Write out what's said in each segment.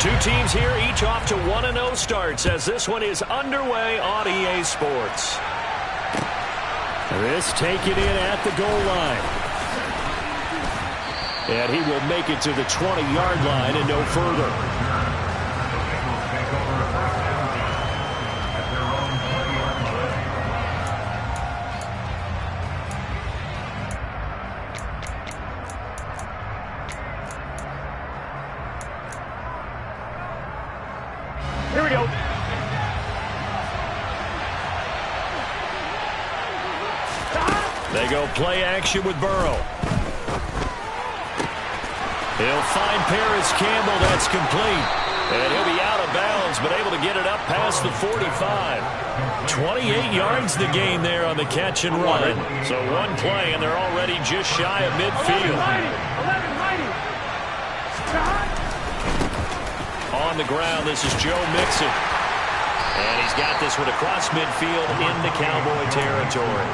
Two teams here, each off to 1-0 starts as this one is underway on EA Sports. This taken in at the goal line. And he will make it to the 20-yard line and no further. Here we go. They go play action with Burrow. He'll find Paris Campbell. That's complete. And he'll be out of bounds, but able to get it up past the 45. 28 yards the gain there on the catch and run. So one play, and they're already just shy of midfield. On the ground, this is Joe Mixon. And he's got this one across midfield into Cowboy territory.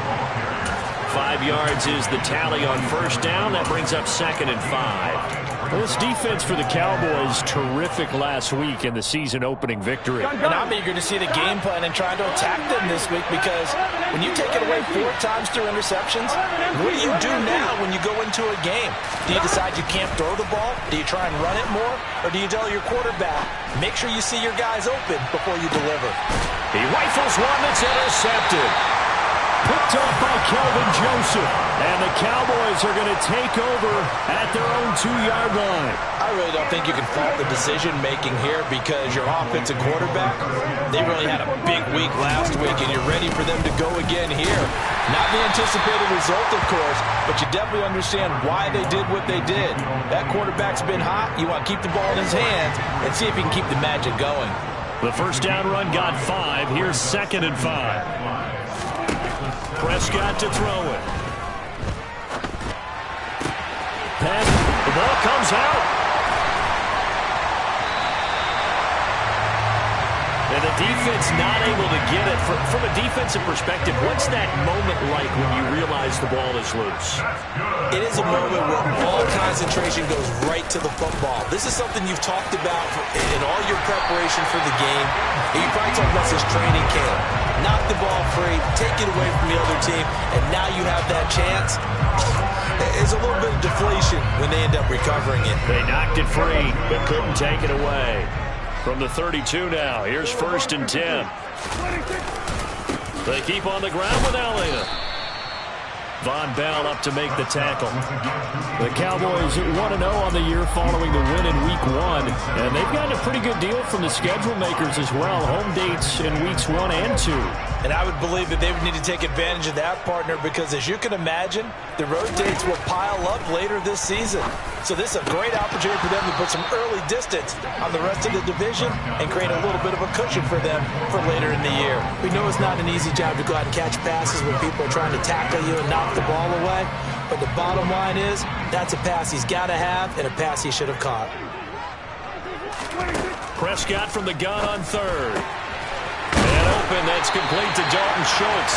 5 yards is the tally on first down. That brings up 2nd and 5. Well, this defense for the Cowboys, terrific last week in the season-opening victory. And I'm eager to see the game plan and try to attack them this week, because when you take it away 4 times through interceptions, what do you do now when you go into a game? Do you decide you can't throw the ball? Do you try and run it more? Or do you tell your quarterback, make sure you see your guys open before you deliver? He rifles one that's intercepted. Picked off by Kelvin Joseph. And the Cowboys are going to take over at their own 2-yard line. I really don't think you can fault the decision-making here, because your offensive quarterback, they really had a big week last week, and you're ready for them to go again here. Not the anticipated result, of course, but you definitely understand why they did what they did. That quarterback's been hot. You want to keep the ball in his hands and see if he can keep the magic going. The first down run got 5. Here's 2nd and 5. Prescott to throw it. Pass. The ball comes out. And the defense not able to get it. From a defensive perspective, what's that moment like when you realize the ball is loose? It is a moment where all concentration goes right to the football. This is something you've talked about in all your preparation for the game. And you probably talked about this training camp. Knock the ball free, take it away from the other team, and now you have that chance. It's a little bit of deflation when they end up recovering it. They knocked it free, but couldn't take it away. From the 32 now, here's 1st and 10. They keep on the ground with Elliott. Von Bell up to make the tackle. The Cowboys 1-0 on the year following the win in Week 1. And they've gotten a pretty good deal from the schedule makers as well. Home dates in Weeks 1 and 2. And I would believe that they would need to take advantage of that, partner, because as you can imagine, the road dates will pile up later this season. So this is a great opportunity for them to put some early distance on the rest of the division and create a little bit of a cushion for them for later in the year. We know it's not an easy job to go out and catch passes when people are trying to tackle you and knock the ball away. But the bottom line is, that's a pass he's got to have and a pass he should have caught. Prescott from the gun on 3rd. And open, that's complete to Dalton Schultz.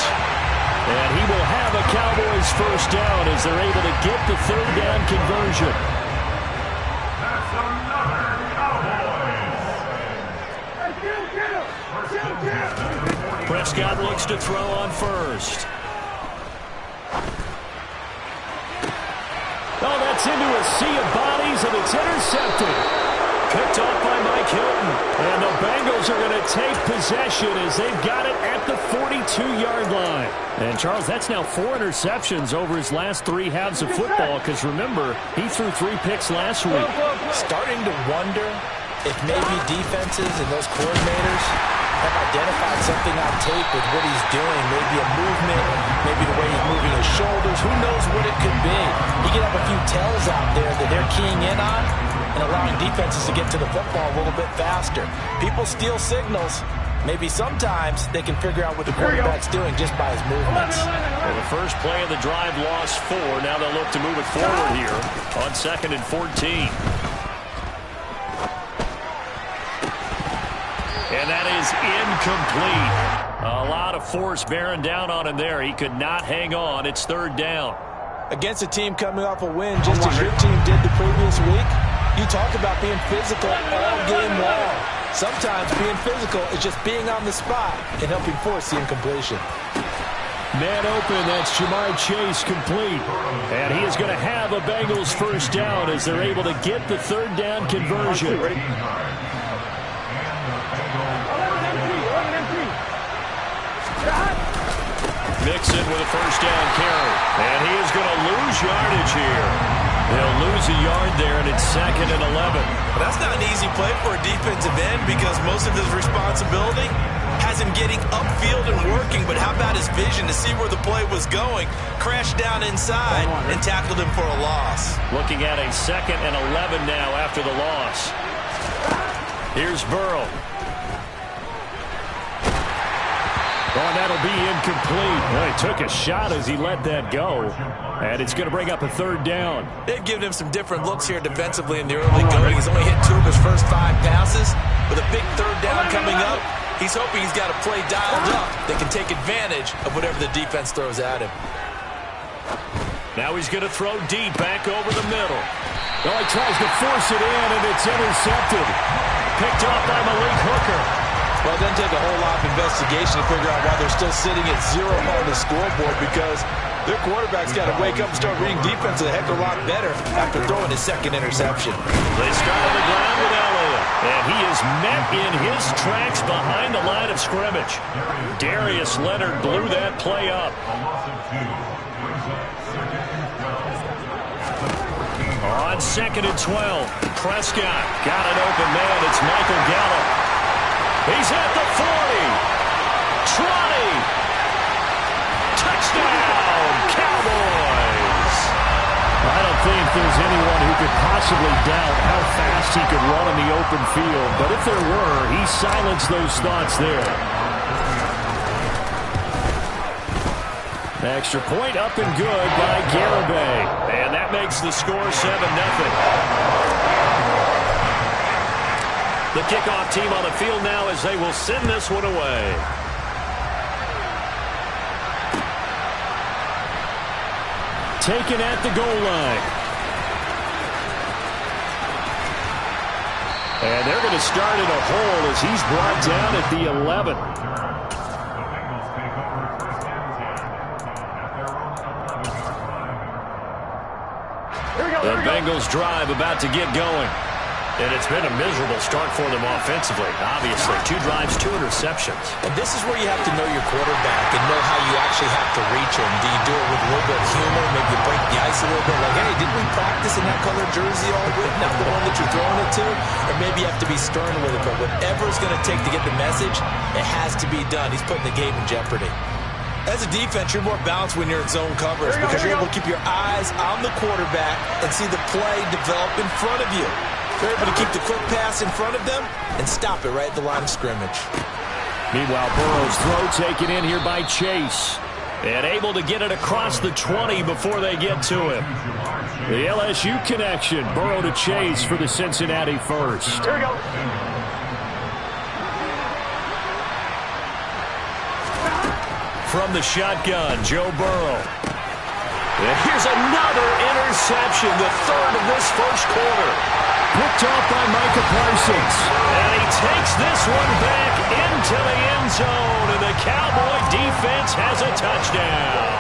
And he will have a Cowboys first down as they're able to get the 3rd down conversion. Prescott looks to throw on 1st. Oh, that's into a sea of bodies, and it's intercepted. Picked off by Mike Hilton. And the Bengals are going to take possession as they've got it at the 42-yard line. And, Charles, that's now 4 interceptions over his last 3 halves of football, because, remember, he threw 3 picks last week. Starting to wonder if maybe defenses and those coordinators have identified something on tape with what he's doing. Maybe a movement, maybe the way he's moving his shoulders. Who knows what it could be? He could have a few tells out there that they're keying in on and allowing defenses to get to the football a little bit faster. People steal signals. Maybe sometimes they can figure out what the quarterback's doing just by his movements. Well, the first play of the drive lost 4. Now they'll look to move it forward here on 2nd and 14. And that is incomplete. A lot of force bearing down on him there. He could not hang on. It's 3rd down. Against a team coming off a win just as your team did the previous week, You talk about being physical all game long. Sometimes being physical is just being on the spot and helping force the incompletion. Man open, that's Jamar Chase complete. And he is going to have a Bengals first down as they're able to get the third down conversion. Mixon with a first down carry. And he is going to lose yardage here. They'll lose a yard there, and it's 2nd and 11. Well, that's not an easy play for a defensive end because most of his responsibility has him getting upfield and working, but how about his vision to see where the play was going, crashed down inside, and tackled him for a loss. Looking at a 2nd and 11 now after the loss. Here's Burrow. Oh, and that'll be incomplete. Well, he took a shot as he let that go. And it's going to bring up a third down. They've given him some different looks here defensively in the early going. He's only hit 2 of his first 5 passes. With a big third down coming up, he's hoping he's got a play dialed up that can take advantage of whatever the defense throws at him. Now he's going to throw deep back over the middle. Well, he tries to force it in, and it's intercepted. Picked off by Malik Hooker. Well, it doesn't take a whole lot of investigation to figure out why they're still sitting at 0 on the scoreboard because their quarterback's got to wake up and start reading defense a heck of a lot better after throwing his 2nd interception. They start on the ground with Elliott, and he is met in his tracks behind the line of scrimmage. Darius Leonard blew that play up. On 2nd and 12, Prescott got an open man. It's Michael Gallup. He's at the 40, 20, touchdown, Cowboys. I don't think there's anyone who could possibly doubt how fast he could run in the open field, but if there were, he silenced those thoughts there. Extra point up and good by Garibay, and that makes the score 7-0. The kickoff team on the field now as they will send this one away. Taken at the goal line. And they're going to start in a hole as he's brought down at the 11. The Bengals drive about to get going. And it's been a miserable start for them offensively, obviously. 2 drives, 2 interceptions. And this is where you have to know your quarterback and know how you actually have to reach him. Do you do it with a little bit of humor, maybe you break the ice a little bit, like, hey, didn't we practice in that color jersey all week, not the one that you're throwing it to? Or maybe you have to be stern with it, but whatever it's going to take to get the message, it has to be done. He's putting the game in jeopardy. As a defense, you're more balanced when you're in zone coverage because you're able to keep your eyes on the quarterback and see the play develop in front of you. They're able to keep the quick pass in front of them and stop it right at the line of scrimmage. Meanwhile, Burrow's throw taken in here by Chase. And able to get it across the 20 before they get to him. The LSU connection, Burrow to Chase for the Cincinnati first. Here we go. From the shotgun, Joe Burrow. And here's another interception, the 3rd of this first quarter. Picked off by Micah Parsons. And he takes this one back into the end zone, and the Cowboy defense has a touchdown.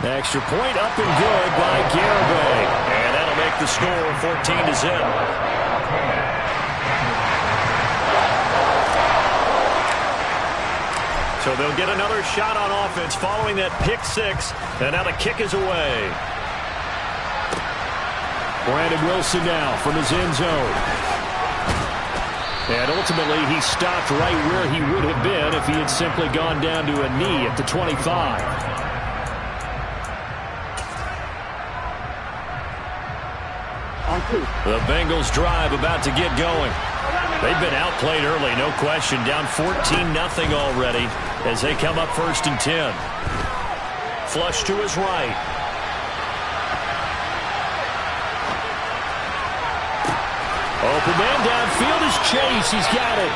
Extra point up and good by Garibay. And that'll make the score 14-0. So they'll get another shot on offense following that pick 6. And now the kick is away. Brandon Wilson now from his end zone. And ultimately, he stopped right where he would have been if he had simply gone down to a knee at the 25. The Bengals drive about to get going. They've been outplayed early, no question. Down 14-0 already as they come up 1st and 10. Flush to his right. Open man downfield is Chase. He's got it.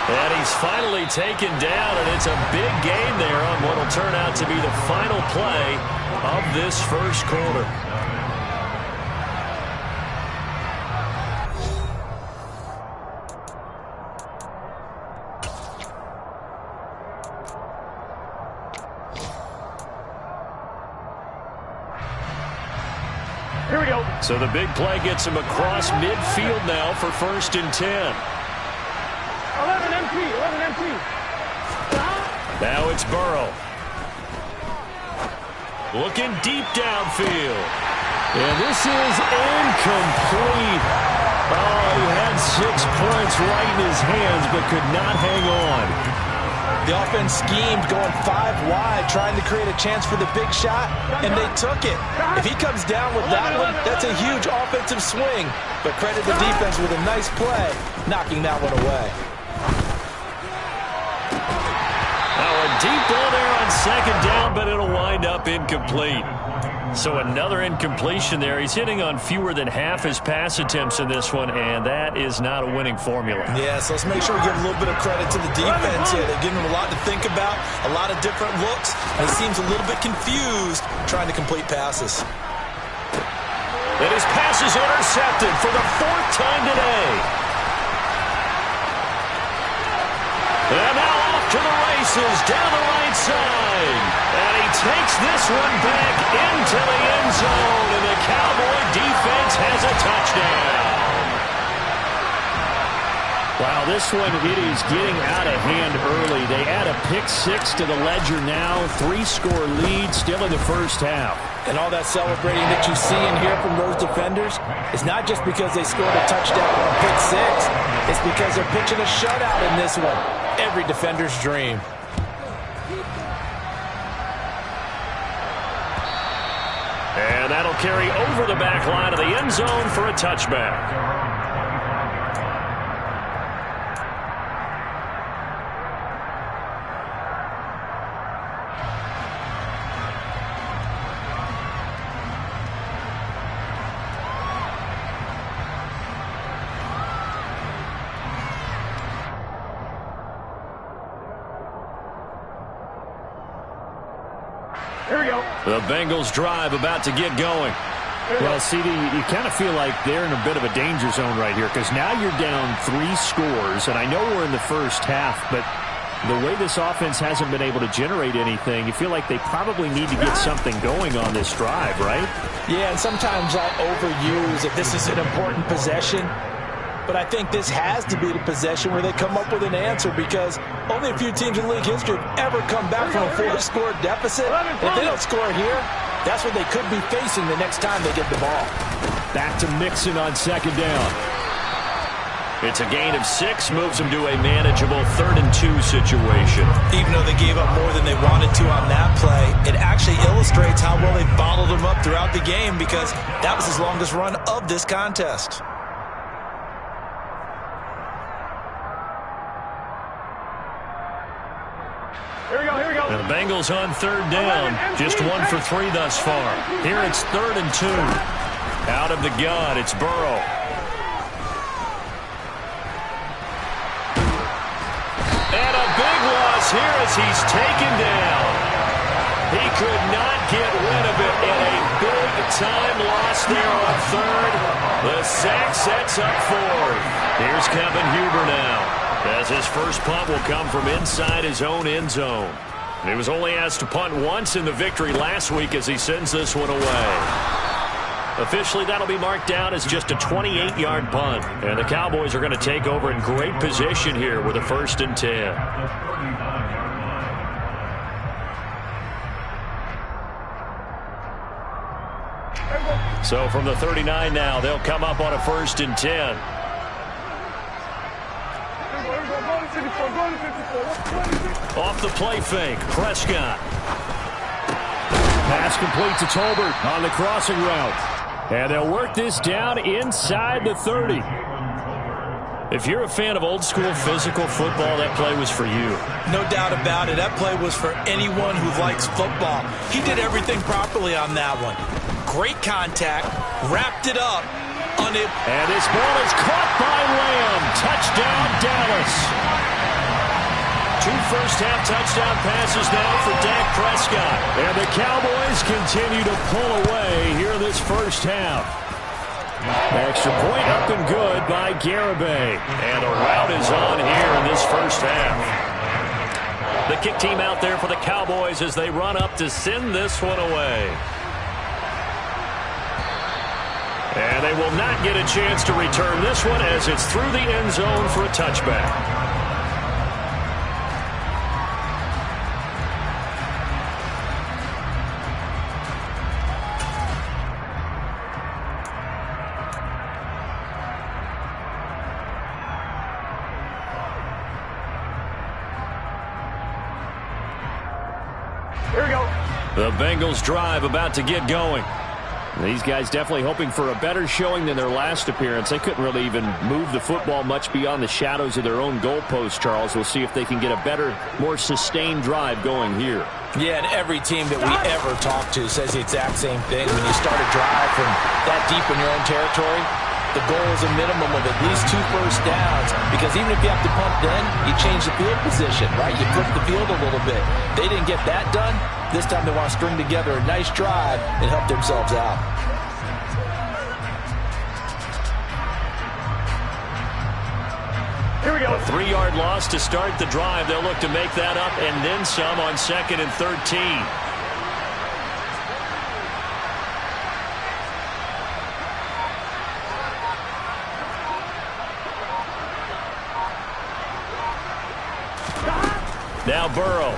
And he's finally taken down, and it's a big gain there on what will turn out to be the final play of this first quarter. Here we go. So the big play gets him across midfield now for 1st and 10. 11 empty. Now it's Burrow. Looking deep downfield. And this is incomplete. Oh, he had 6 points right in his hands, but could not hang on. The offense schemed going 5 wide, trying to create a chance for the big shot, and they took it. If he comes down with that one, that's a huge offensive swing. But credit the defense with a nice play, knocking that one away. Now a deep ball there on 2nd down, but it'll wind up incomplete. So another incompletion there. He's hitting on fewer than half his pass attempts in this one, and that is not a winning formula. Yeah, so let's make sure we give a little bit of credit to the defense here. They're giving him a lot to think about, a lot of different looks, and he seems a little bit confused trying to complete passes. And his pass is intercepted for the 4th time today. And now off to the races down the right side. And he takes this one back into the end zone. And the Cowboy defense has a touchdown. Wow, this one, it is getting out of hand early. They add a pick 6 to the ledger now. 3-score lead still in the first half. And all that celebrating that you see and hear from those defenders is not just because they scored a touchdown on pick 6. It's because they're pitching a shutout in this one. Every defender's dream. And that'll carry over the back line of the end zone for a touchback. Here we go. The Bengals drive about to get going. Well, CD, you kind of feel like they're in a bit of a danger zone right here because now you're down 3 scores, and I know we're in the first half, but the way this offense hasn't been able to generate anything, you feel like they probably need to get something going on this drive, right? Yeah, and sometimes I overuse if this is an important possession. But I think this has to be the possession where they come up with an answer because only a few teams in league history have ever come back from a 4-score deficit. If they don't score here, that's what they could be facing the next time they get the ball. Back to Mixon on 2nd down. It's a gain of 6, moves them to a manageable 3rd and 2 situation. Even though they gave up more than they wanted to on that play, it actually illustrates how well they bottled them up throughout the game because that was his longest run of this contest. And the Bengals on 3rd down. Just 1 for 3 thus far. Here it's 3rd and 2. Out of the gun, it's Burrow. And a big loss here as he's taken down. He could not get rid of it in a big-time loss there on 3rd. The sack sets up 4th. Here's Kevin Huber now, as his first punt will come from inside his own end zone. And he was only asked to punt once in the victory last week as he sends this one away. Officially, that'll be marked down as just a 28-yard punt. And the Cowboys are going to take over in great position here with a 1st and 10. So from the 39 now, they'll come up on a 1st and 10. Off the play fake, Prescott. Pass complete to Tolbert on the crossing route. And they'll work this down inside the 30. If you're a fan of old-school physical football, that play was for you. No doubt about it. That play was for anyone who likes football. He did everything properly on that one. Great contact, wrapped it up. And this ball is caught by Lamb. Touchdown, Dallas. 2 first-half touchdown passes now for Dak Prescott. And the Cowboys continue to pull away here in this first half. Extra point up and good by Garibay. And a rout is on here in this first half. The kick team out there for the Cowboys as they run up to send this one away. And they will not get a chance to return this one as it's through the end zone for a touchback. The Bengals drive about to get going. These guys definitely hoping for a better showing than their last appearance. They couldn't really even move the football much beyond the shadows of their own goalpost, Charles. We'll see if they can get a better, more sustained drive going here. Yeah, and every team that we ever talk to says the exact same thing. When you start a drive from that deep in your own territory, the goal is a minimum of at least 2 first downs, because even if you have to punt then, you change the field position, right? You flip the field a little bit. They didn't get that done. This time they want to string together a nice drive and help themselves out. Here we go. A 3-yard loss to start the drive. They'll look to make that up and then some on 2nd and 13. Now Burrow.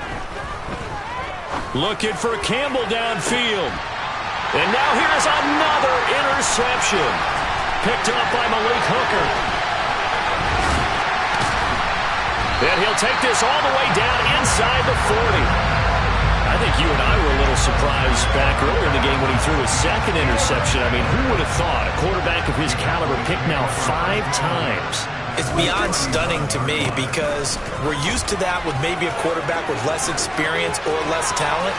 Looking for Campbell downfield. And now here's another interception. Picked up by Malik Hooker. And he'll take this all the way down inside the 40. I think you and I were a little surprised back earlier in the game when he threw his 2nd interception. I mean, who would have thought a quarterback of his caliber picked now 5 times? It's beyond stunning to me, because we're used to that with maybe a quarterback with less experience or less talent.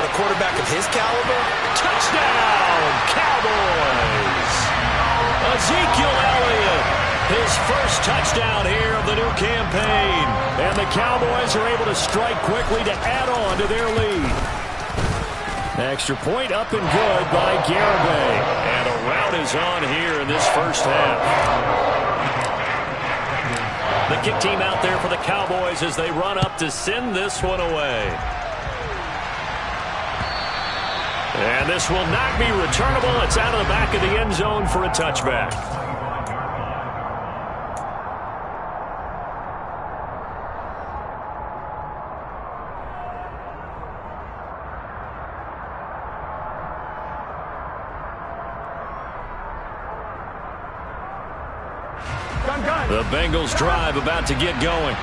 But a quarterback of his caliber, touchdown, Cowboys! Ezekiel Elliott, his first touchdown here of the new campaign. And the Cowboys are able to strike quickly to add on to their lead. Extra point up and good by Garibay. And a rout is on here in this first half. The kick team out there for the Cowboys as they run up to send this one away. And this will not be returnable. It's out of the back of the end zone for a touchback. The Bengals drive about to get going.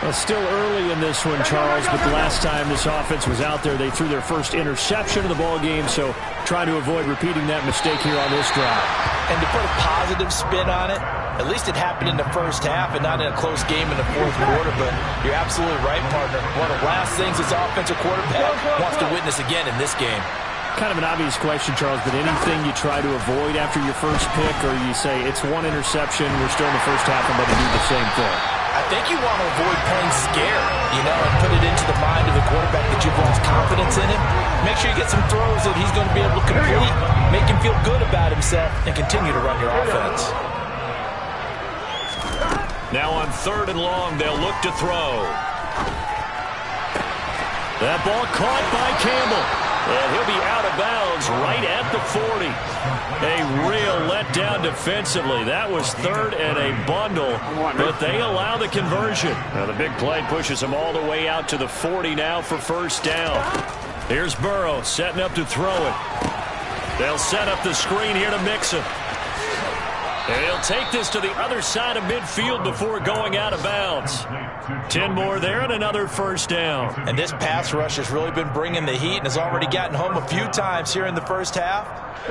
Well, still early in this one, Charles, but the last time this offense was out there, they threw their first interception of the ball game, so trying to avoid repeating that mistake here on this drive. And to put a positive spin on it, at least it happened in the first half and not in a close game in the 4th quarter, but you're absolutely right, partner. One of the last things this offensive quarterback wants to witness again in this game. Kind of an obvious question, Charles, but anything you try to avoid after your first pick, or you say it's 1 interception, we're still in the first half, I'm going to do the same thing? I think you want to avoid playing scared, and put it into the mind of the quarterback that you've lost confidence in him. Make sure you get some throws that he's going to be able to complete, make him feel good about himself, and continue to run your offense. Now on 3rd and long, they'll look to throw. That ball caught by Campbell. And he'll be out of bounds right at the 40. A real letdown defensively. That was 3rd and a bundle, but they allow the conversion. Now the big play pushes them all the way out to the 40 now for first down. Here's Burrow setting up to throw it. They'll set up the screen here to Mixon. And he'll take this to the other side of midfield before going out of bounds. 10 more there and another first down. And this pass rush has really been bringing the heat and has already gotten home a few times here in the first half.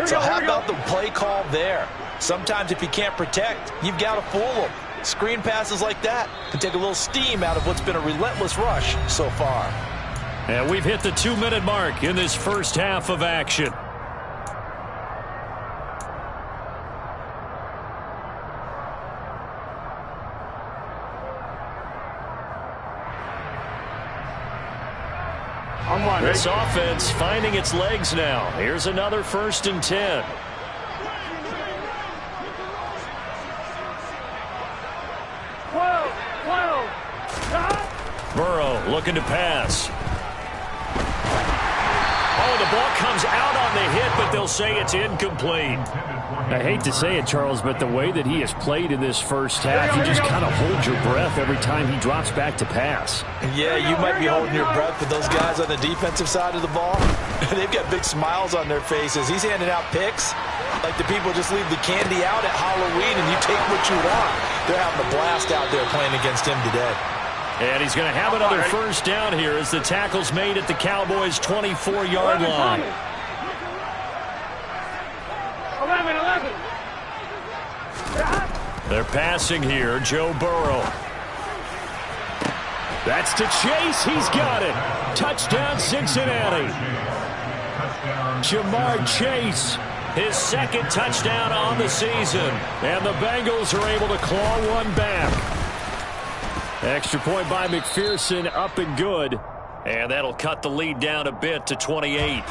So how about the play call there? Sometimes if you can't protect, you've got to fool them. Screen passes like that can take a little steam out of what's been a relentless rush so far. And we've hit the 2-minute mark in this first half of action. This offense finding its legs now. Here's another 1st and 10. Burrow looking to pass. Oh, the the ball comes out on the hit, but they'll say it's incomplete. I hate to say it, Charles, but the way that he has played in this first half, you just kind of hold your breath every time he drops back to pass. Yeah, you might be holding your breath, but those guys on the defensive side of the ball, they've got big smiles on their faces. He's handing out picks like the people just leave the candy out at Halloween and you take what you want. They're having a blast out there playing against him today. And he's going to have another first down here as the tackle's made at the Cowboys' 24-yard line. 11. They're passing here. Joe Burrow. That's to Chase. He's got it. Touchdown, Cincinnati. Jamar Chase, his second touchdown on the season. And the Bengals are able to claw one back. Extra point by McPherson, up and good. And that'll cut the lead down a bit to 28.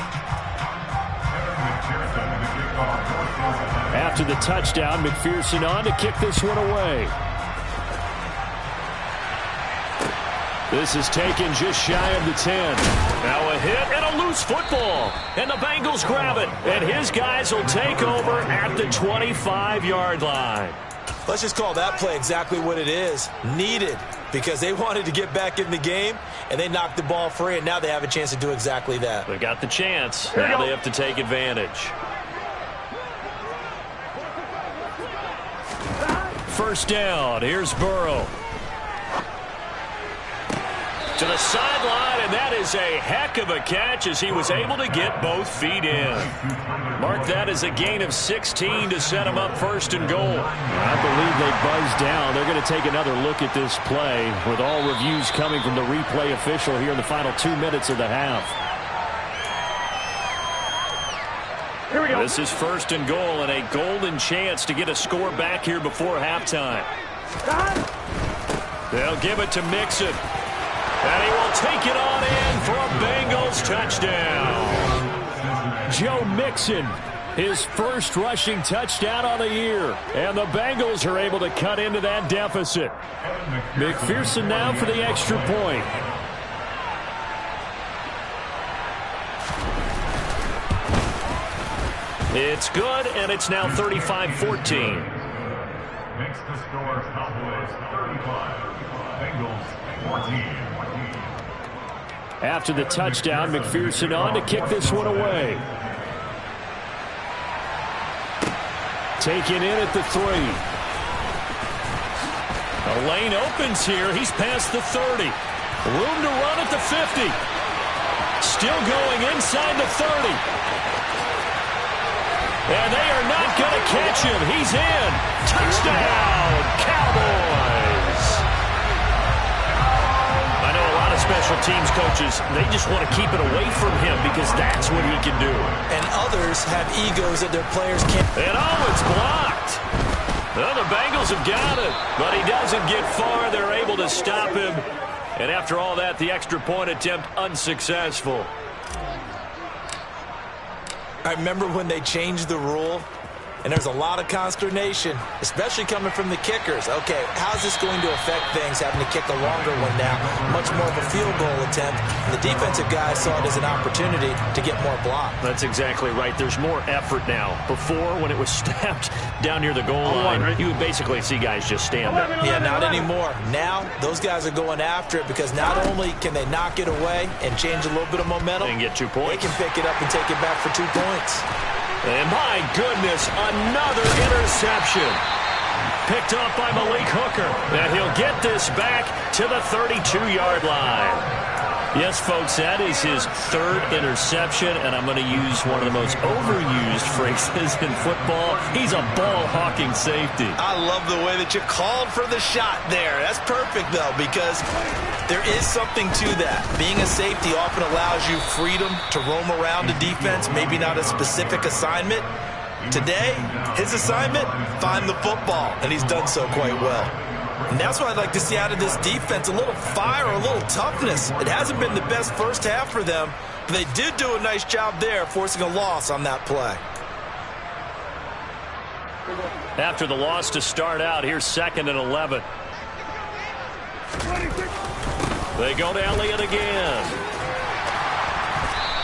After the touchdown, McPherson on to kick this one away. This is taken just shy of the 10. Now a hit and a loose football. And the Bengals grab it. And his guys will take over at the 25-yard line. Let's just call that play exactly what it is. Needed, because they wanted to get back in the game, and they knocked the ball free, and now they have a chance to do exactly that. They got the chance. Now they have to take advantage. First down. Here's Burrow. To the sideline, and that is a heck of a catch as he was able to get both feet in. Mark that as a gain of 16 to set him up first and goal. I believe they buzzed down. They're going to take another look at this play with all reviews coming from the replay official here in the final 2 minutes of the half. Here we go. This is first and goal and a golden chance to get a score back here before halftime. They'll give it to Mixon. And he will take it on in for a Bengals touchdown. Joe Mixon, his first rushing touchdown on the year. And the Bengals are able to cut into that deficit. McPherson now for the extra point. It's good, and it's now 35-14. Makes the score Cowboys 35, Bengals 14. After the touchdown, McPherson on to kick this one away. Taken in at the 3. The lane opens here. He's past the 30. Room to run at the 50. Still going inside the 30. And they are not going to catch him. He's in. Touchdown, Cowboys. I know a lot of special teams coaches, they just want to keep it away from him because that's what he can do. And others have egos that their players can't. And oh, it's blocked. Well, the Bengals have got it, but he doesn't get far. They're able to stop him. And after all that, the extra point attempt unsuccessful. I remember when they changed the rule, and there's a lot of consternation, especially coming from the kickers. Okay, how's this going to affect things, having to kick a longer one now? Much more of a field goal attempt. And the defensive guys saw it as an opportunity to get more block. That's exactly right. There's more effort now. Before, when it was snapped down near the goal line, you would basically see guys just stand there. Yeah, not anymore. Now, those guys are going after it because not only can they knock it away and change a little bit of momentum, And get 2 points. they can pick it up and take it back for 2 points. And my goodness, another interception. Picked off by Malik Hooker. And he'll get this back to the 32-yard line. Yes, folks, that is his third interception, and I'm going to use one of the most overused phrases in football. He's a ball-hawking safety. I love the way that you called for the shot there. That's perfect, though, because there is something to that. Being a safety often allows you freedom to roam around the defense, maybe not a specific assignment. Today, his assignment, find the football, and he's done so quite well. And that's what I'd like to see out of this defense, a little fire, a little toughness. It hasn't been the best first half for them, but they did do a nice job there, forcing a loss on that play. After the loss to start out, here's 2nd and 11. They go to Elliott again.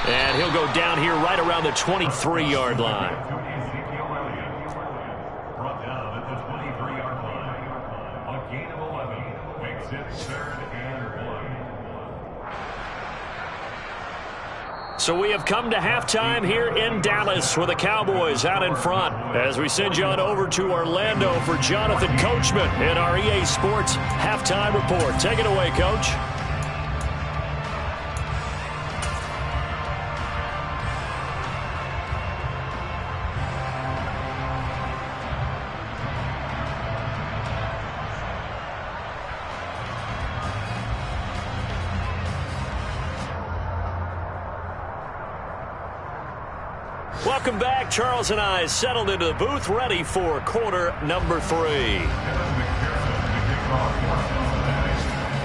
And he'll go down here right around the 23-yard line. Brought down at the 23-yard line. A gain of 11 makes it 3rd and 1. So we have come to halftime here in Dallas with the Cowboys out in front. As we send you on over to Orlando for Jonathan Coachman in our EA Sports Halftime Report. Take it away, Coach. Welcome back. Charles and I settled into the booth, ready for quarter number 3.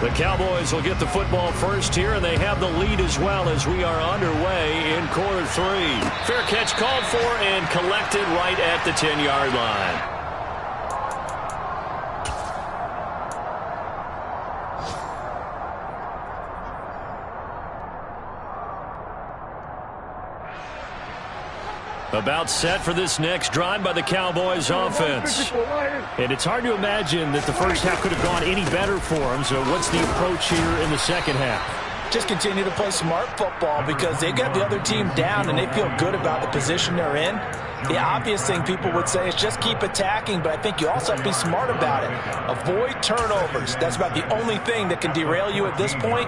The Cowboys will get the football first here, and they have the lead as well as we are underway in quarter 3. Fair catch called for and collected right at the 10-yard line. About set for this next drive by the Cowboys offense. And it's hard to imagine that the first half could have gone any better for them. So what's the approach here in the second half? Just continue to play smart football because they got the other team down and they feel good about the position they're in. The obvious thing people would say is just keep attacking, but I think you also have to be smart about it. Avoid turnovers. That's about the only thing that can derail you at this point.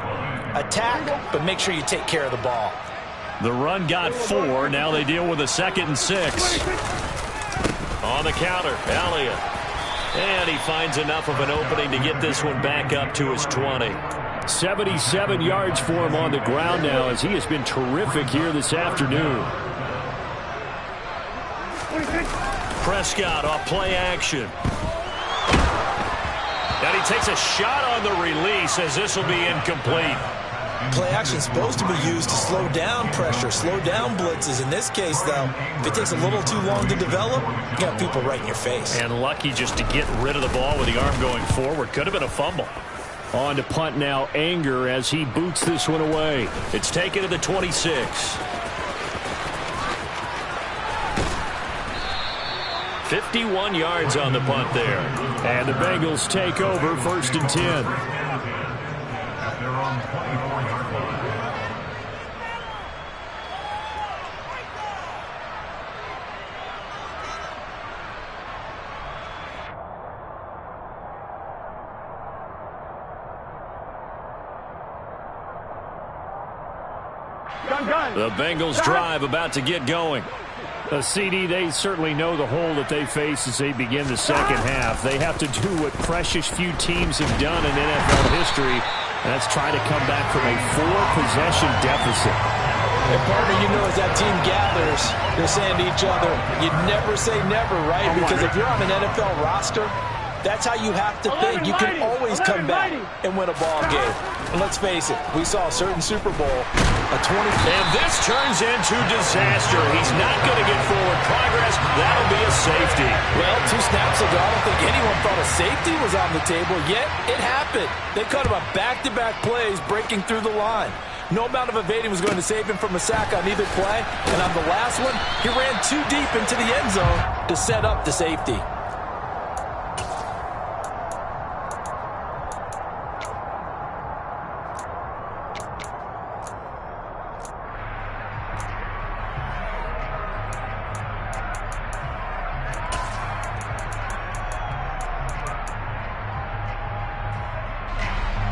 Attack, but make sure you take care of the ball. The run got 4. Now they deal with a 2nd and 6. On the counter, Elliott. And he finds enough of an opening to get this one back up to his 20. 77 yards for him on the ground now as he has been terrific here this afternoon. Prescott off play action. And he takes a shot on the release as this will be incomplete. Play action is supposed to be used to slow down pressure, slow down blitzes. In this case, though, if it takes a little too long to develop, you got people right in your face. And lucky just to get rid of the ball with the arm going forward. Could have been a fumble. On to punt now, Anger as he boots this one away. It's taken to the 26. 51 yards on the punt there. And the Bengals take over 1st and 10. They're on 24-yard line. The Bengals drive about to get going. CD, they certainly know the hole that they face as they begin the second half. They have to do what precious few teams have done in NFL history, and that's try to come back from a 4-possession deficit. And partner, you know, as that team gathers, they're saying to each other, you never say never, right? Because if you're on an NFL roster, that's how you have to think. You can always come back and win a ball game. And let's face it, we saw a certain Super Bowl, a 20. And this turns into disaster. He's not going to get forward progress. That'll be a safety. Well, 2 snaps ago, I don't think anyone thought a safety was on the table, yet it happened. They cut him a back-to-back plays breaking through the line. No amount of evading was going to save him from a sack on either play. And on the last one, he ran too deep into the end zone to set up the safety.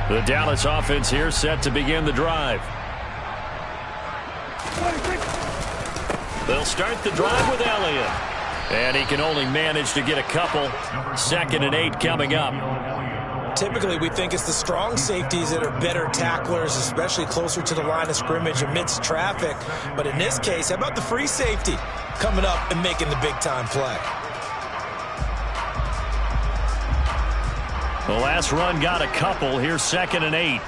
The Dallas offense here set to begin the drive. They'll start the drive with Elliott. And he can only manage to get a couple. 2nd and 8 coming up. Typically, we think it's the strong safeties that are better tacklers, especially closer to the line of scrimmage amidst traffic. But in this case, how about the free safety coming up and making the big-time play? The last run got a couple. Here's 2nd and 8.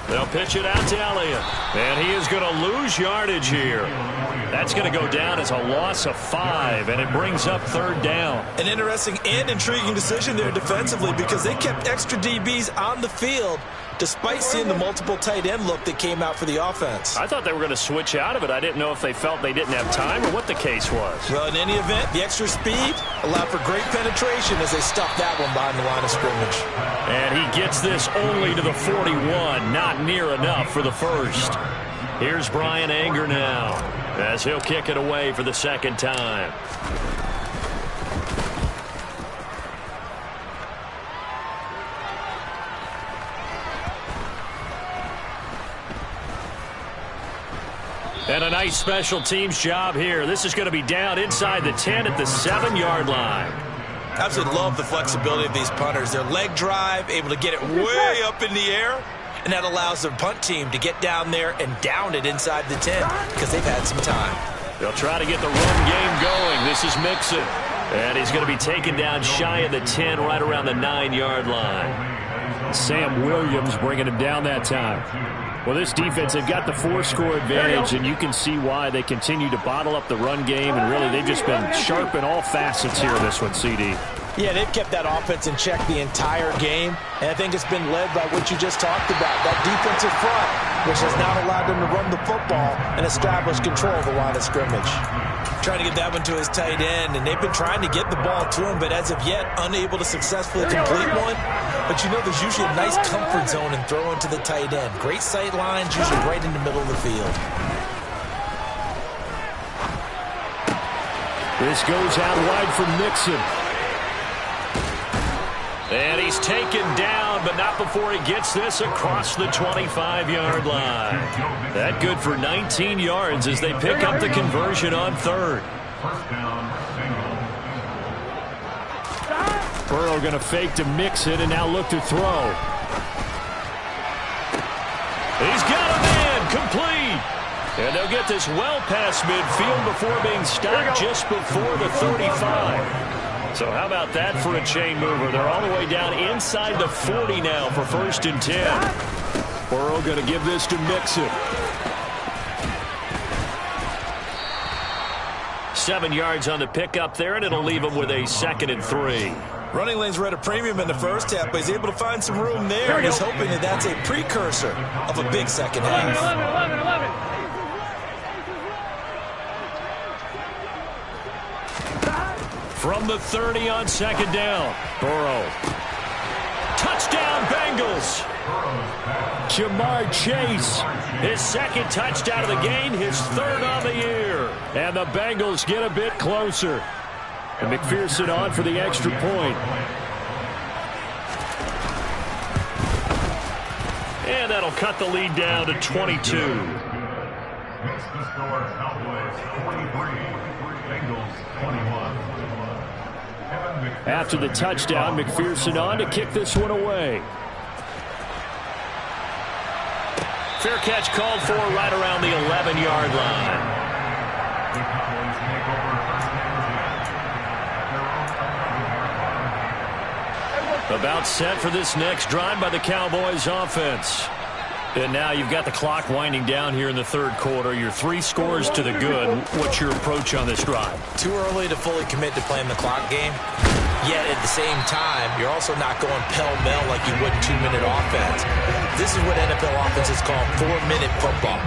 They'll pitch it out to Elliott. And he is going to lose yardage here. That's going to go down as a loss of 5, and it brings up 3rd down. An interesting and intriguing decision there defensively because they kept extra DBs on the field despite seeing the multiple tight end look that came out for the offense. I thought they were going to switch out of it. I didn't know if they felt they didn't have time or what the case was. Well, in any event, the extra speed allowed for great penetration as they stuffed that one behind the line of scrimmage. And he gets this only to the 41, not near enough for the first. Here's Brian Anger now as he'll kick it away for the 2nd time. And a nice special teams job here. This is going to be down inside the 10 at the 7-yard line. Absolutely love the flexibility of these punters. Their leg drive, able to get it way up in the air, and that allows their punt team to get down there and down it inside the 10 because they've had some time. They'll try to get the run game going. This is Mixon. And he's going to be taken down shy of the 10, right around the 9-yard line. Sam Williams bringing him down that time. Well, this defense, they've got the 4-score advantage, and you can see why they continue to bottle up the run game, and really they've just been sharp in all facets here in this one, CD. Yeah, they've kept that offense in check the entire game, and I think it's been led by what you just talked about, that defensive front, which has now allowed them to run the football and establish control of the line of scrimmage. Trying to get that one to his tight end, and they've been trying to get the ball to him, but as of yet, unable to successfully complete one. But you know there's usually a nice comfort zone in throwing to the tight end. Great sight lines, usually right in the middle of the field. This goes out wide for Mixon. And he's taken down, but not before he gets this across the 25-yard line. That good for 19 yards as they pick up the conversion on 3rd. Burrow going to fake to Mixon and now look to throw. He's got a man complete. And they'll get this well past midfield before being stopped just before the 35. So how about that for a chain mover? They're all the way down inside the 40 now for 1st and 10. Burrow going to give this to Mixon. 7 yards on the pickup there, and it'll leave him with a 2nd and 3. Running lanes were at a premium in the first half, but he's able to find some room there, and he's hoping that that's a precursor of a big second half. 11. From the 30 on 2nd down. Burrow. Touchdown, Bengals. Jamar Chase. His 2nd touchdown of the game, his 3rd on the year. And the Bengals get a bit closer. And McPherson on for the extra point. And that'll cut the lead down to 22. Makes the score Cowboys 43, Bengals 21. After the touchdown, McPherson on to kick this one away. Fair catch called for right around the 11-yard line. The Cowboys make over first down. About set for this next drive by the Cowboys offense. And now you've got the clock winding down here in the 3rd quarter. Your 3 scores to the good. What's your approach on this drive? Too early to fully commit to playing the clock game. Yet at the same time, you're also not going pell-mell like you would in 2-minute offense. This is what NFL offenses call 4-minute football.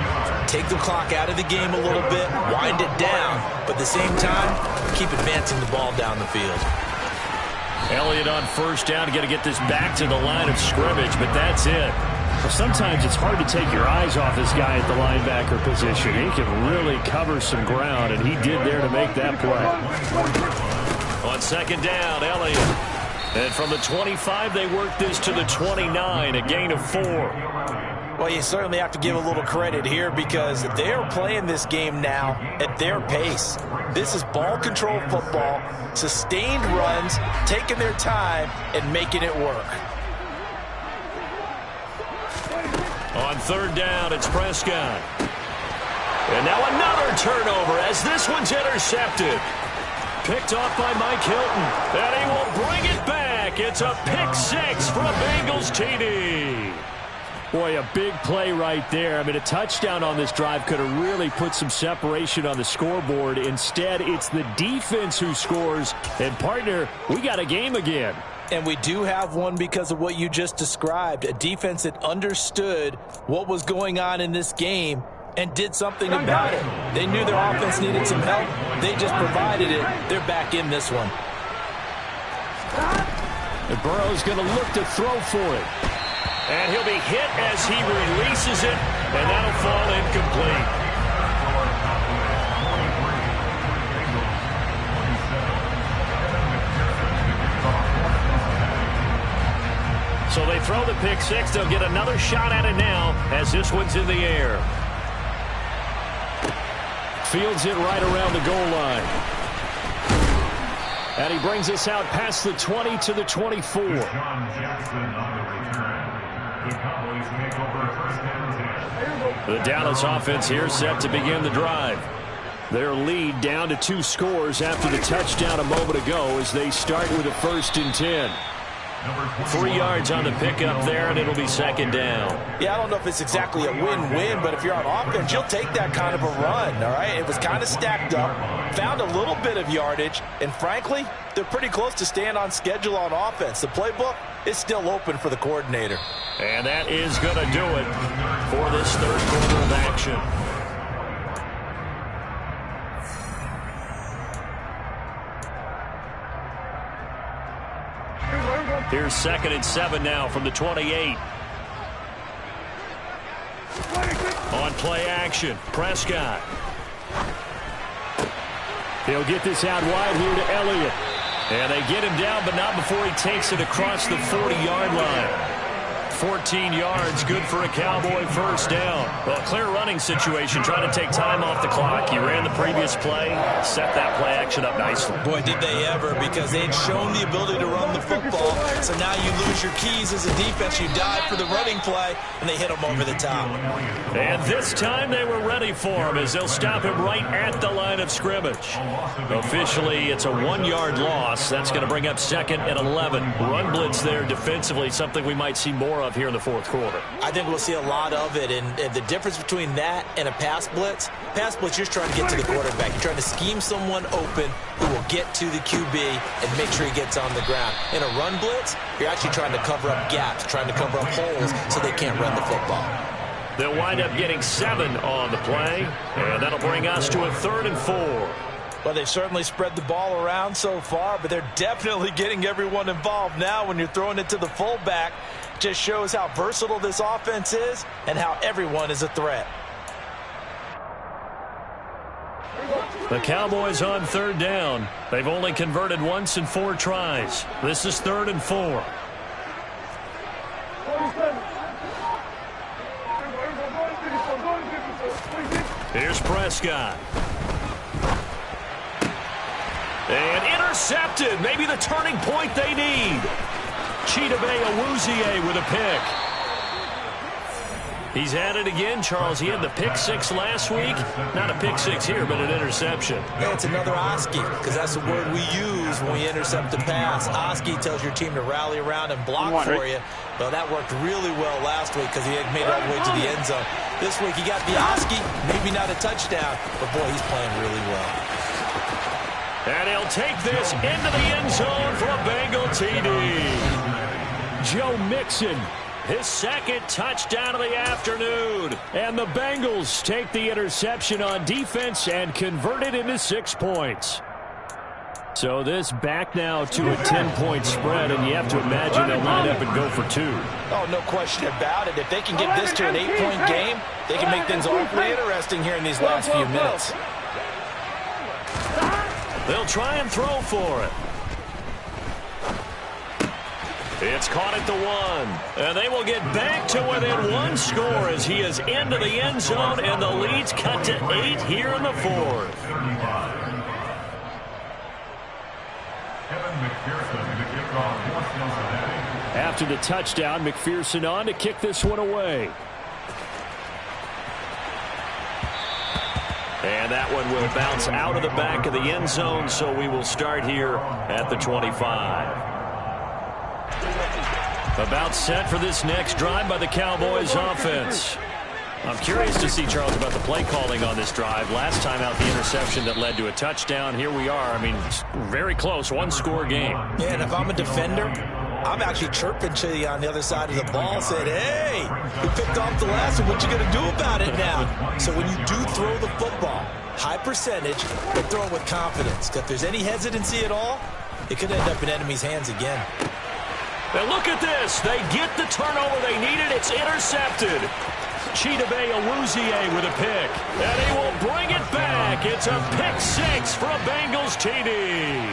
Take the clock out of the game a little bit, wind it down, but at the same time, keep advancing the ball down the field. Elliott on 1st down, got to get this back to the line of scrimmage, but that's it. Well, sometimes it's hard to take your eyes off this guy at the linebacker position. He can really cover some ground, and he did there to make that play. On 2nd down, Elliott. And from the 25, they work this to the 29, a gain of 4. Well, you certainly have to give a little credit here because they are playing this game now at their pace. This is ball control football, sustained runs, taking their time, and making it work. On 3rd down, it's Prescott. And now another turnover as this one's intercepted. Picked off by Mike Hilton. And he will bring it back. It's a pick 6 for a Bengals TD. Boy, a big play right there. I mean, a touchdown on this drive could have really put some separation on the scoreboard. Instead, it's the defense who scores. And, partner, we got a game again. And we do have one because of what you just described, a defense that understood what was going on in this game and did something about it. They knew their offense needed some help. They just provided it. They're back in this one. And Burrow's going to look to throw for it. And he'll be hit as he releases it, and that'll fall incomplete. So they throw the pick six. They'll get another shot at it now as this one's in the air. Fields it right around the goal line. And he brings us out past the 20 to the 24. John Jackson on the return. The Cowboys take over first down 10. The Dallas offense here set to begin the drive. Their lead down to 2 scores after the touchdown a moment ago as they start with a 1st and 10. 3 yards on the pickup there, and it'll be 2nd down. Yeah, I don't know if it's exactly a win-win, but if you're on offense, you'll take that kind of a run, all right? It was kind of stacked up, found a little bit of yardage, and frankly, they're pretty close to staying on schedule on offense. The playbook is still open for the coordinator. And that is going to do it for this 3rd quarter of action. Here's 2nd and 7 now from the 28. On play action, Prescott. They'll get this out wide here to Elliott. And they get him down, but not before he takes it across the 40-yard line. 14 yards, good for a Cowboy 1st down. Well, clear running situation, trying to take time off the clock. You ran the previous play, set that play action up nicely. Boy, did they ever, because they had shown the ability to run the football. So now you lose your keys as a defense. You dive for the running play, and they hit him over the top. And this time they were ready for him as they'll stop him right at the line of scrimmage. Officially, it's a 1-yard loss. That's going to bring up 2nd and 11. Run blitz there defensively, something we might see more of here in the 4th quarter. I think we'll see a lot of it, and the difference between that and a pass blitz, you're just trying to get to the quarterback. You're trying to scheme someone open who will get to the QB and make sure he gets on the ground. In a run blitz, you're actually trying to cover up gaps, trying to cover up holes so they can't run the football. They'll wind up getting 7 on the play, and that'll bring us to a 3rd and 4. Well, they've certainly spread the ball around so far, but they're definitely getting everyone involved now when you're throwing it to the fullback. Just shows how versatile this offense is and how everyone is a threat. The Cowboys on 3rd down. They've only converted once in 4 tries. This is 3rd and 4. Here's Prescott. And intercepted. Maybe the turning point they need. Chidobe Awuzie with a pick. He's at it again, Charles. He had the pick 6 last week. Not a pick 6 here, but an interception. Yeah, it's another Oski, because that's the word we use when we intercept a pass. Oski tells your team to rally around and block for you. Well, that worked really well last week because he had made it all the way to the end zone. This week he got the Oski, maybe not a touchdown, but boy, he's playing really well. And he'll take this into the end zone for a Bengal TD. Joe Mixon, his 2nd touchdown of the afternoon. and the Bengals take the interception on defense and convert it into 6 points. So this back now to a 10-point spread, and you have to imagine they'll line up and go for 2. Oh, no question about it. If they can get this to an 8-point game, they can make things awfully interesting here in these last few minutes. They'll try and throw for it. It's caught at the 1. And they will get back to within 1 score as he is into the end zone, and the lead's cut to 8 here in the 4th. After the touchdown, McPherson on to kick this one away. And that one will bounce out of the back of the end zone, so we will start here at the 25. About set for this next drive by the Cowboys offense. I'm curious to see, Charles, about the play calling on this drive. Last time out, the interception that led to a touchdown. Here we are. I mean, very close, one-score game. Yeah, and if I'm a defender, I'm actually chirping to you on the other side of the ball, saying, hey, you picked off the last one. What you going to do about it now? So when you do throw the football, high percentage, but throw it with confidence. If there's any hesitancy at all, it could end up in enemy's hands again. And look at this. They get the turnover they needed. It's intercepted. Chidobe Awuzie with a pick. And he will bring it back. It's a pick six for a Bengals TD.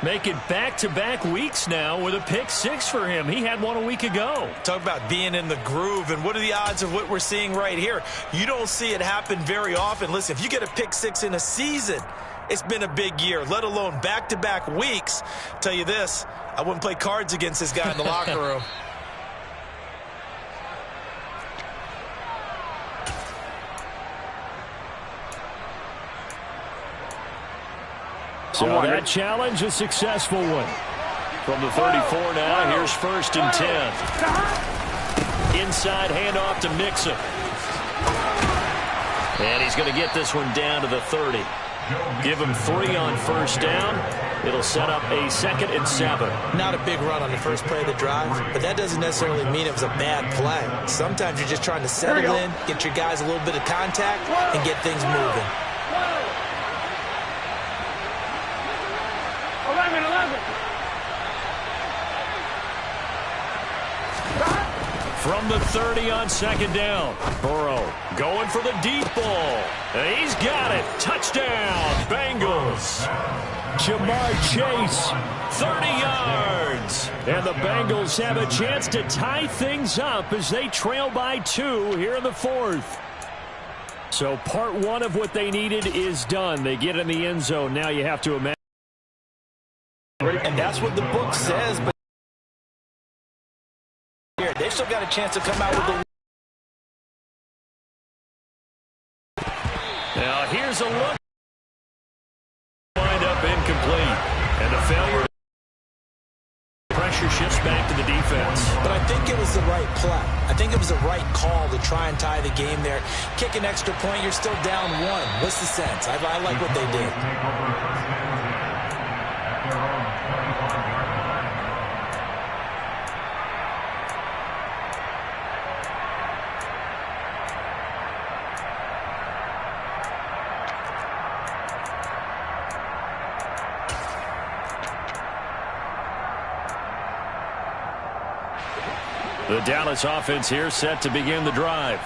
Make it back-to-back weeks now with a pick six for him. He had one a week ago. Talk about being in the groove, and what are the odds of what we're seeing right here? You don't see it happen very often. Listen, if you get a pick six in a season, it's been a big year, let alone back-to-back weeks. Tell you this, I wouldn't play cards against this guy in the locker room. So that challenge, a successful one. From the 34 now, here's 1st and 10. Inside handoff to Mixon. And he's going to get this one down to the 30. Give him 3 on 1st down. It'll set up a 2nd and 7. Not a big run on the first play of the drive, but that doesn't necessarily mean it was a bad play. Sometimes you're just trying to settle in, get your guys a little bit of contact, and get things moving. 11. From the 30 on 2nd down. Burrow going for the deep ball. And he's got it. Touchdown, Bengals. Jamar Chase, 30 yards. And the Bengals have a chance to tie things up as they trail by 2 here in the 4th. So part 1 of what they needed is done. They get in the end zone. Now you have to imagine. And that's what the book says, but they've still got a chance to come out with the. Now here's a look. Wind up incomplete. And the failure. Pressure shifts back to the defense. But I think it was the right play. I think it was the right call to try and tie the game there. Kick an extra point, you're still down 1. What's the sense? I like what they did. The Dallas offense here set to begin the drive.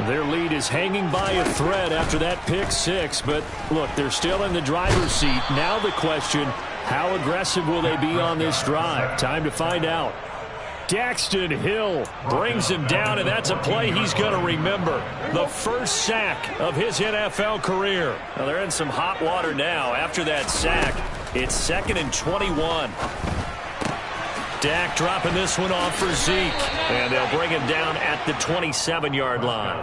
Their lead is hanging by a thread after that pick six, but look, they're still in the driver's seat. Now the question, how aggressive will they be on this drive? Time to find out. Daxton Hill brings him down, and that's a play he's going to remember. The first sack of his NFL career. Well, they're in some hot water now. After that sack, it's 2nd and 21. Dak dropping this one off for Zeke. And they'll bring him down at the 27-yard line.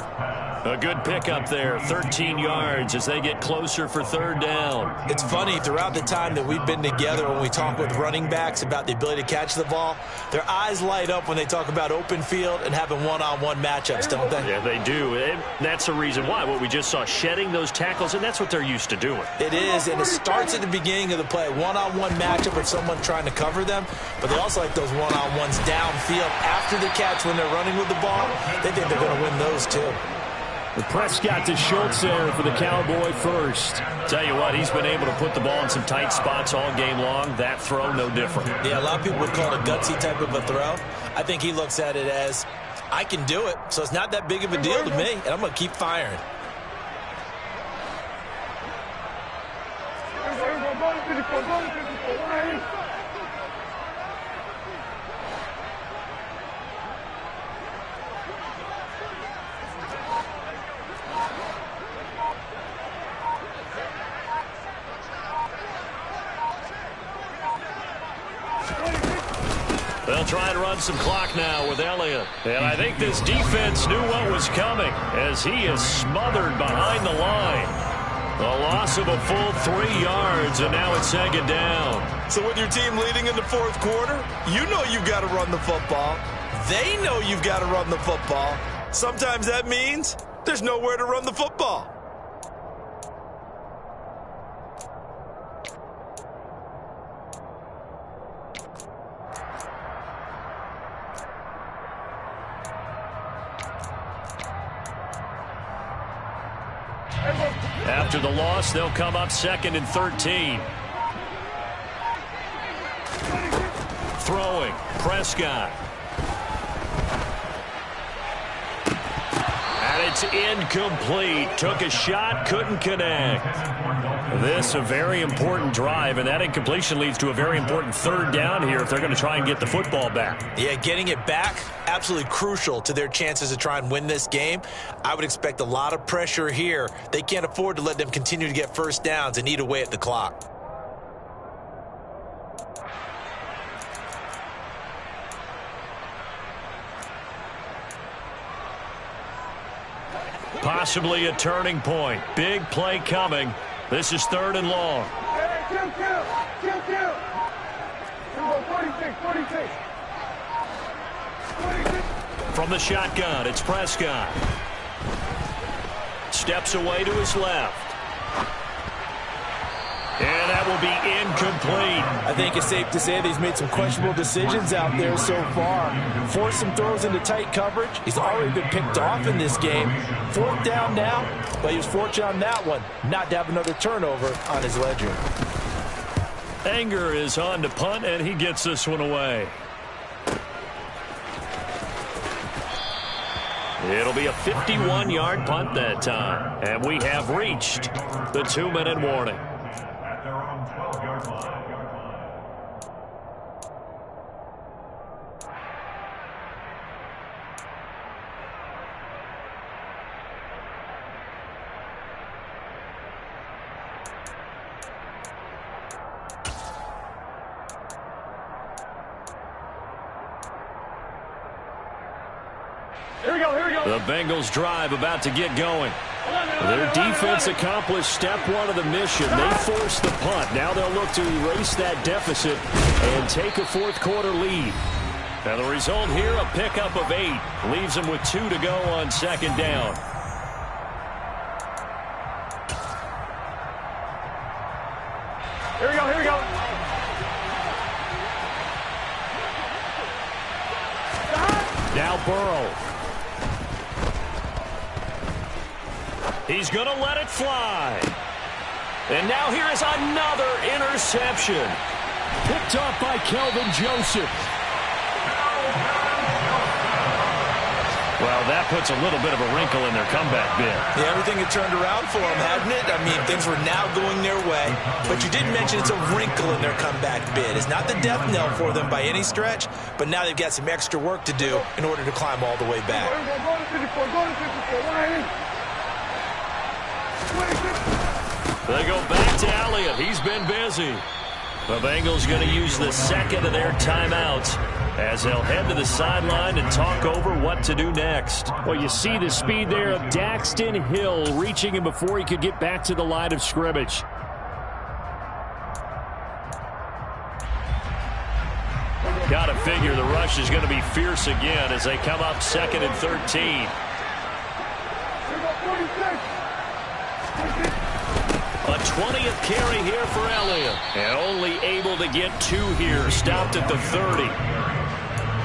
A good pickup there, 13 yards as they get closer for 3rd down. It's funny, throughout the time that we've been together, when we talk with running backs about the ability to catch the ball, their eyes light up when they talk about open field and having one-on-one matchups, don't they? Yeah, they do. And that's the reason why. What we just saw, shedding those tackles, and that's what they're used to doing. It is, and it starts at the beginning of the play. One-on-one matchup with someone trying to cover them, but they also like those one-on-ones downfield after the catch when they're running with the ball. They think they're going to win those, too. The Prescott to Schultz there for the Cowboy first. Tell you what, he's been able to put the ball in some tight spots all game long. That throw, no different. Yeah, a lot of people would call it a gutsy type of a throw. I think he looks at it as, I can do it, so it's not that big of a deal to me, and I'm going to keep firing. They'll try and run some clock now with Elliott. And I think this defense knew what was coming as he is smothered behind the line. A loss of a full 3 yards, and now it's second down. So with your team leading in the fourth quarter, you know you've got to run the football. They know you've got to run the football. Sometimes that means there's nowhere to run the football. After the loss, they'll come up 2nd and 13. Throwing, Prescott. And it's incomplete. Took a shot, couldn't connect. This a very important drive, and that incompletion leads to a very important 3rd down here if they're going to try and get the football back. Yeah, getting it back, absolutely crucial to their chances to try and win this game. I would expect a lot of pressure here. They can't afford to let them continue to get first downs and eat away at the clock. Possibly a turning point. Big play coming. This is 3rd and long. Hey, kill. 46. From the shotgun, it's Prescott. Steps away to his left. And that will be incomplete. I think it's safe to say that he's made some questionable decisions out there so far. Forced some throws into tight coverage. He's already been picked off in this game. 4th down now, but he was fortunate on that one not to have another turnover on his ledger. Anger is on to punt, and he gets this one away. It'll be a 51-yard punt that time, and we have reached the 2-minute warning. At their own 12-yard line. Here we go. The Bengals drive about to get going. Their defense accomplished step 1 of the mission. They forced the punt. Now they'll look to erase that deficit and take a fourth quarter lead. And the result here, a pickup of 8. Leaves them with 2 to go on 2nd down. Here we go. Now Burrow. He's going to let it fly. And now here is another interception. Picked off by Kelvin Joseph. Well, that puts a little bit of a wrinkle in their comeback bid. Yeah, everything had turned around for them, hadn't it? I mean, things were now going their way. But you did mention it's a wrinkle in their comeback bid. It's not the death knell for them by any stretch, but now they've got some extra work to do in order to climb all the way back. Go to 54. Line in. They go back to Elliott. He's been busy. The Bengals going to use the 2nd of their timeouts as they'll head to the sideline and talk over what to do next. Well, you see the speed there of Daxton Hill reaching him before he could get back to the line of scrimmage. Got to figure the rush is going to be fierce again as they come up 2nd and 13. A 20th carry here for Elliott. And only able to get 2 here. Stopped at the 30.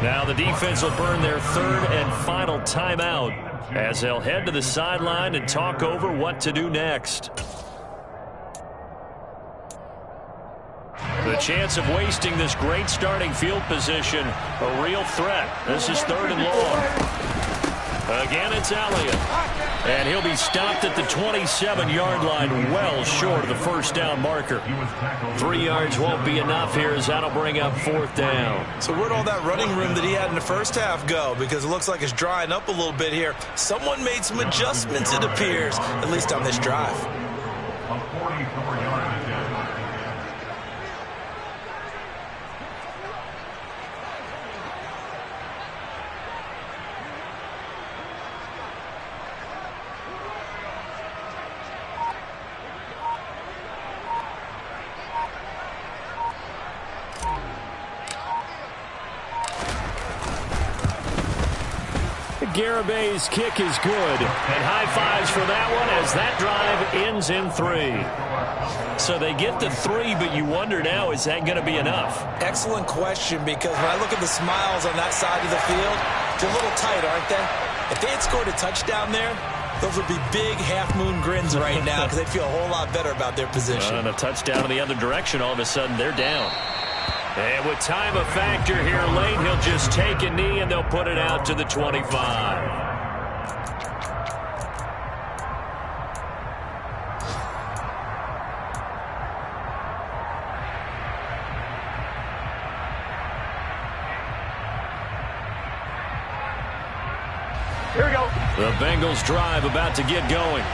Now the defense will burn their 3rd and final timeout as they'll head to the sideline and talk over what to do next. The chance of wasting this great starting field position, a real threat. This is 3rd and long. Again, it's Elliott. And he'll be stopped at the 27-yard line, well short of the first down marker. 3 yards won't be enough here as that'll bring up 4th down. So where'd all that running room that he had in the first half go? Because it looks like it's drying up a little bit here. Someone made some adjustments, it appears, at least on this drive. A 44-yard attempt. Garibay's kick is good. And high fives for that one as that drive ends in 3. So they get the 3, but you wonder now, is that going to be enough? Excellent question, because when I look at the smiles on that side of the field, they're a little tight, aren't they? If they had scored a touchdown there, those would be big half-moon grins right now because they'd feel a whole lot better about their position. And a touchdown in the other direction, all of a sudden they're down. And with time a factor here late, he'll just take a knee and they'll put it out to the 25. Here we go. The Bengals drive about to get going.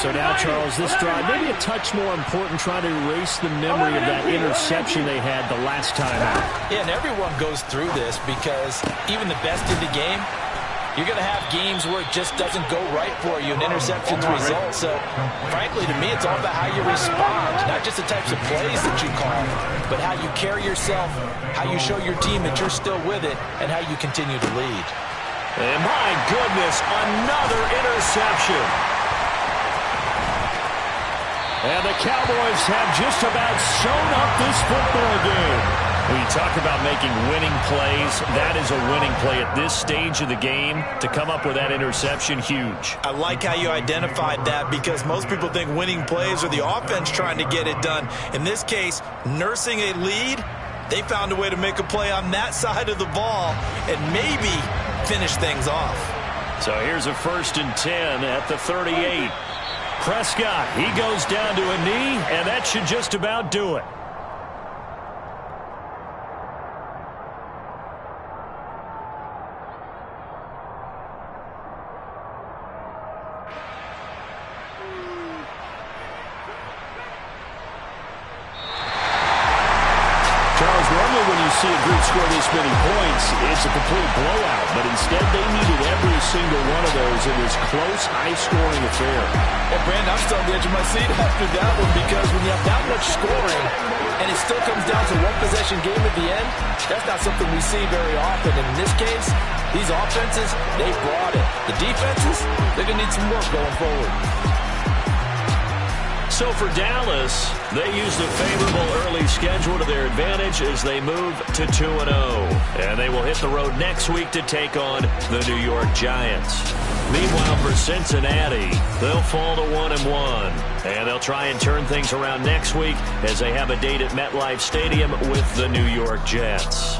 So now, Charles, this drive maybe a touch more important, trying to erase the memory of that interception they had the last time out. Yeah, and everyone goes through this because even the best in the game, you're going to have games where it just doesn't go right for you, and interceptions result. So, frankly, to me, it's all about how you respond, not just the types of plays that you call, but how you carry yourself, how you show your team that you're still with it, and how you continue to lead. And my goodness, another interception. And the Cowboys have just about sewn up this football game. When you talk about making winning plays, that is a winning play at this stage of the game. To come up with that interception, huge. I like how you identified that because most people think winning plays are the offense trying to get it done. In this case, nursing a lead, they found a way to make a play on that side of the ball and maybe finish things off. So here's a 1st and 10 at the 38. Prescott, he goes down to a knee, and that should just about do it. Charles, normally when you see a group score this many points, it's a complete blowout. But instead, they needed every single one of those in this close, high-scoring affair. And, Brandon, I'm still on the edge of my seat after that one because when you have that much scoring and it still comes down to one-possession game at the end, that's not something we see very often. And in this case, these offenses, they brought it. The defenses, they're going to need some work going forward. So for Dallas, they used a favorable early schedule to their advantage as they move to 2-0. And they will hit the road next week to take on the New York Giants. Meanwhile, for Cincinnati, they'll fall to 1-1. And they'll try and turn things around next week as they have a date at MetLife Stadium with the New York Jets.